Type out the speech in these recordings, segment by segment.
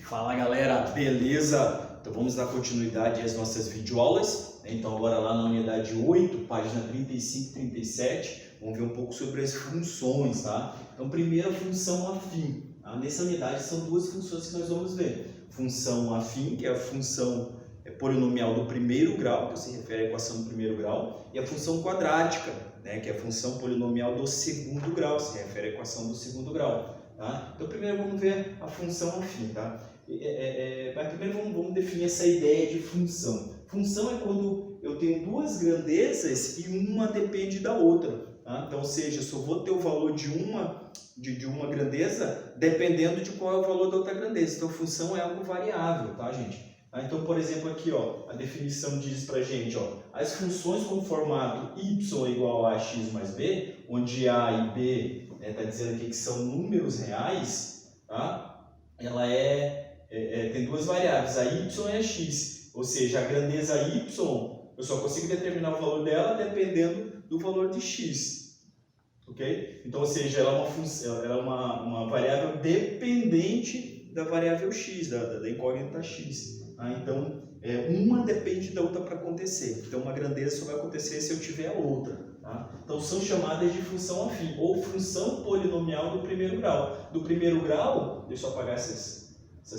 Fala galera, beleza? Então vamos dar continuidade às nossas videoaulas. Então agora lá na unidade 8, página 35 e 37, vamos ver um pouco sobre as funções, tá? Então primeiro a função afim. Tá? Nessa unidade são duas funções que nós vamos ver. Função afim, que é a função polinomial do primeiro grau, que se refere à equação do primeiro grau, e a função quadrática, né, que é a função polinomial do segundo grau, se refere à equação do segundo grau. Tá? Então primeiro vamos ver a função afim, tá? Mas primeiro vamos definir essa ideia de função. Função é quando eu tenho duas grandezas e uma depende da outra. Tá? Então, ou seja, eu só vou ter o valor de uma grandeza dependendo de qual é o valor da outra grandeza. Então, função é algo variável, tá, gente? Então, por exemplo, aqui, ó, a definição diz pra gente, ó, as funções com formato y igual a x mais b, onde a e b está dizendo aqui que são números reais, tá? Ela tem duas variáveis, a y e a x, ou seja, a grandeza y, eu só consigo determinar o valor dela dependendo do valor de x, ok? Então, ou seja, ela é uma função, ela é uma variável dependente da variável x, da incógnita x. Tá? Então, uma depende da outra para acontecer. Então, uma grandeza só vai acontecer se eu tiver a outra. Tá? Então, são chamadas de função afim, ou função polinomial do primeiro grau. Do primeiro grau, deixa eu apagar essas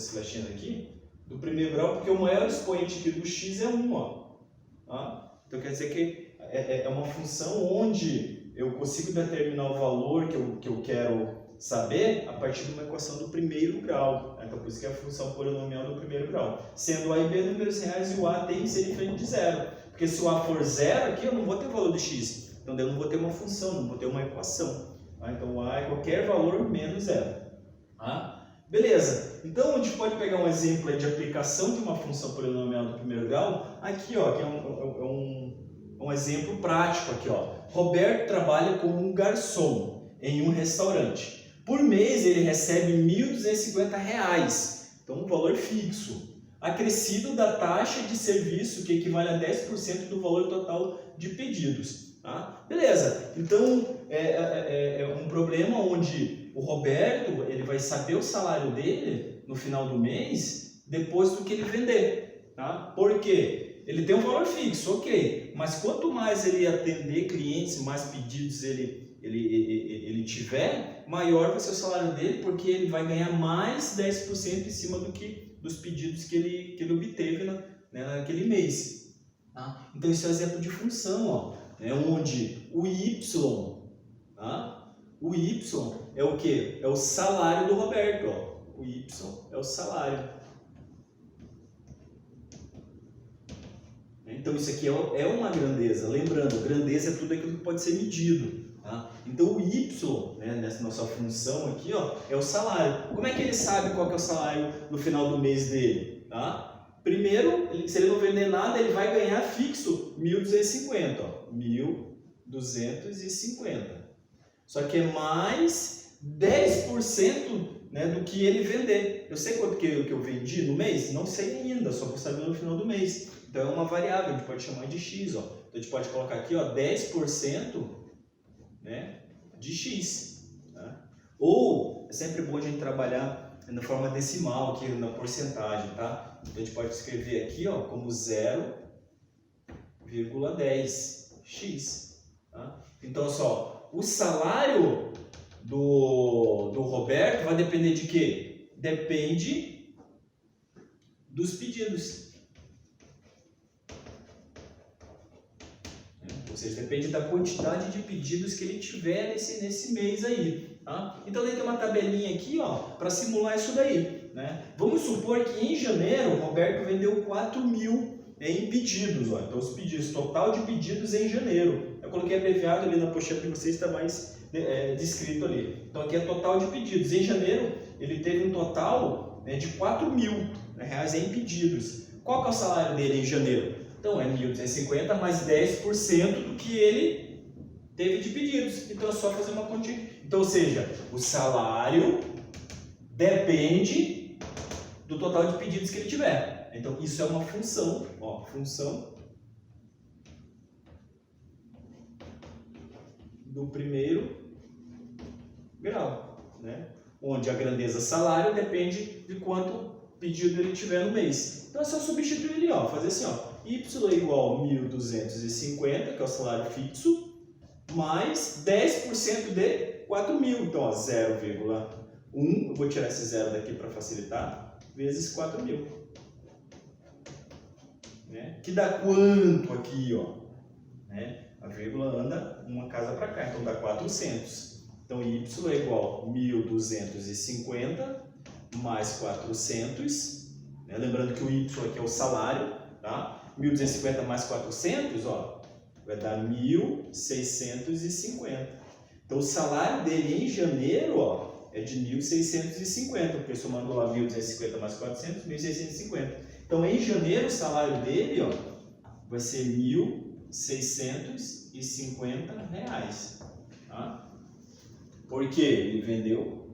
flechinhas aqui. Do primeiro grau, porque o maior expoente aqui do x é 1. Ó. Tá? Então, quer dizer que é uma função onde eu consigo determinar o valor que eu quero saber a partir de uma equação do primeiro grau. Então, por isso que é a função polinomial do primeiro grau. Sendo a e b números reais e o a tem que ser diferente de zero. Porque se o a for zero aqui, eu não vou ter o valor de x. Então, eu não vou ter uma função, não vou ter uma equação. Tá? Então, o a é qualquer valor menos zero. Tá? Beleza. Então, a gente pode pegar um exemplo aí de aplicação de uma função polinomial do primeiro grau. Aqui, ó, que é um exemplo prático. Aqui, ó. Roberto trabalha como um garçom em um restaurante. Por mês ele recebe R$ 1.250, então um valor fixo, acrescido da taxa de serviço que equivale a 10% do valor total de pedidos. Tá? Beleza, então é um problema onde o Roberto ele vai saber o salário dele no final do mês depois do que ele vender. Tá? Por quê? Ele tem um valor fixo, ok, mas quanto mais ele atender clientes, mais pedidos ele tiver, maior vai ser o salário dele, porque ele vai ganhar mais 10% em cima dos pedidos que ele obteve naquele mês. Tá? Então, esse é um exemplo de função, ó, onde o y, tá? O y é o quê? É o salário do Roberto. Ó. O y é o salário. Então, isso aqui é uma grandeza. Lembrando, grandeza é tudo aquilo que pode ser medido. Tá? Então, o y, nessa nossa função aqui, ó, é o salário. Como é que ele sabe qual que é o salário no final do mês dele? Tá? Primeiro, se ele não vender nada, ele vai ganhar fixo 1.250. Ó, 1.250. Só que é mais 10%, do que ele vender. Eu sei quanto que eu vendi no mês? Não sei ainda, só vou saber no final do mês. Então, é uma variável, a gente pode chamar de x. Ó. Então, a gente pode colocar aqui, ó, 10%, de x. Tá? Ou, é sempre bom a gente trabalhar na forma decimal, aqui na porcentagem. Tá? Então, a gente pode escrever aqui, ó, como 0,10x. Tá? Então, só, o salário do Roberto vai depender de quê? Depende dos pedidos. Ou seja, depende da quantidade de pedidos que ele tiver nesse mês aí. Tá? Então, daí tem uma tabelinha aqui para simular isso daí. Vamos supor que em janeiro o Roberto vendeu 4.000 em pedidos. Ó. Então, os pedidos, total de pedidos em janeiro. Eu coloquei abreviado ali na pochete para vocês, está mais descrito ali. Então, aqui é total de pedidos. Em janeiro, ele teve um total de R$4.000 em pedidos. Qual que é o salário dele em janeiro? Então, é 1.250 mais 10% do que ele teve de pedidos. Então, é só fazer uma continha. Então, ou seja, o salário depende do total de pedidos que ele tiver. Então, isso é uma função. Ó, função do primeiro grau, né? Onde a grandeza salário depende de quanto pedido ele tiver no mês. Então é só substituir ali, ó, fazer assim, ó, y é igual a 1.250, que é o salário fixo, mais 10% de 4.000. Então, ó, 0,1, eu vou tirar esse zero daqui para facilitar, vezes 4.000. Né? Que dá quanto aqui, ó? Né? A vírgula anda uma casa para cá, então dá 400. Então, y é igual a 1.250 mais 400. Né? Lembrando que o y aqui é o salário, tá? 1.250 mais 400, ó, vai dar 1.650. Então, o salário dele em janeiro, ó, é de 1.650, porque somando lá 1.250 mais 400, 1.650. Então, em janeiro, o salário dele, ó, vai ser R$1.650. Tá? Porque ele vendeu,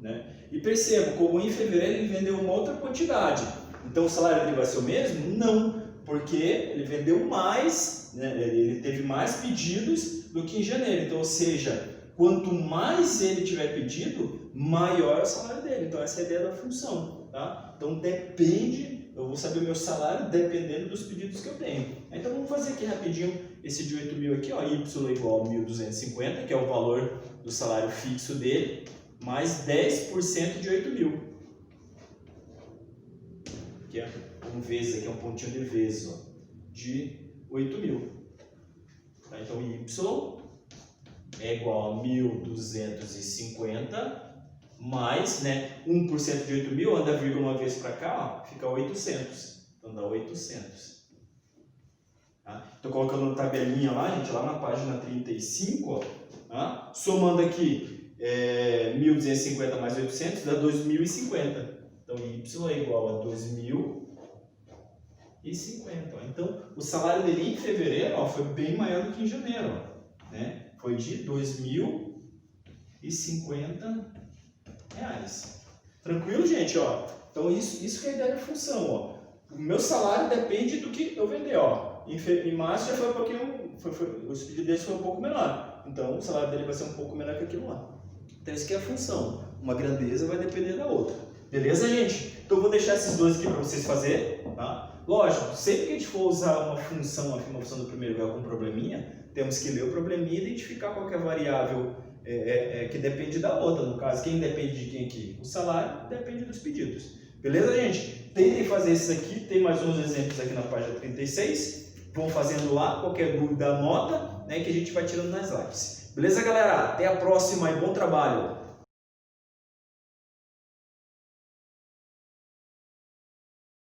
né? E perceba, como em fevereiro ele vendeu uma outra quantidade. Então, o salário dele vai ser o mesmo? Não, porque ele vendeu mais, né? Ele teve mais pedidos do que em janeiro. Então, ou seja, quanto mais ele tiver pedido, maior é o salário dele. Então, essa é a ideia da função. Tá? Então, depende, eu vou saber o meu salário dependendo dos pedidos que eu tenho. Então, vamos fazer aqui rapidinho esse de 8.000 aqui, ó, y é igual a 1.250, que é o valor do salário fixo dele, mais 10% de 8.000. Aqui é um vezes, aqui é um pontinho de vezes, ó, de 8.000. Tá? Então, y é igual a 1.250 mais, né, 1% de 8.000, anda a vírgula uma vez para cá, ó, fica 800. Então, dá 800. Tá? Estou colocando na tabelinha lá, gente, lá na página 35, ó, tá? Somando aqui 1.250 mais 800 dá 2.050. Então, y é igual a 2.050. Ó. Então, o salário dele em fevereiro, ó, foi bem maior do que em janeiro. Ó, né? Foi de R$2.050. Tranquilo, gente? Ó? Então, isso que é a ideia da função. Ó. O meu salário depende do que eu vender. Ó. Em março já foi um pouquinho, os pedidos dele foi um pouco menor. Então, o salário dele vai ser um pouco menor que aquilo lá. Então, isso que é a função. Uma grandeza vai depender da outra. Beleza, gente? Então, eu vou deixar esses dois aqui para vocês fazerem. Tá? Lógico, sempre que a gente for usar uma função do primeiro grau com um probleminha, temos que ler o probleminha e identificar qual que é a variável que depende da outra. No caso, quem depende de quem aqui? O salário depende dos pedidos. Beleza, gente? Tentem fazer esses aqui. Tem mais uns exemplos aqui na página 36. Vão fazendo lá. Qualquer dúvida, anota, né, que a gente vai tirando nas lives. Beleza, galera? Até a próxima e bom trabalho!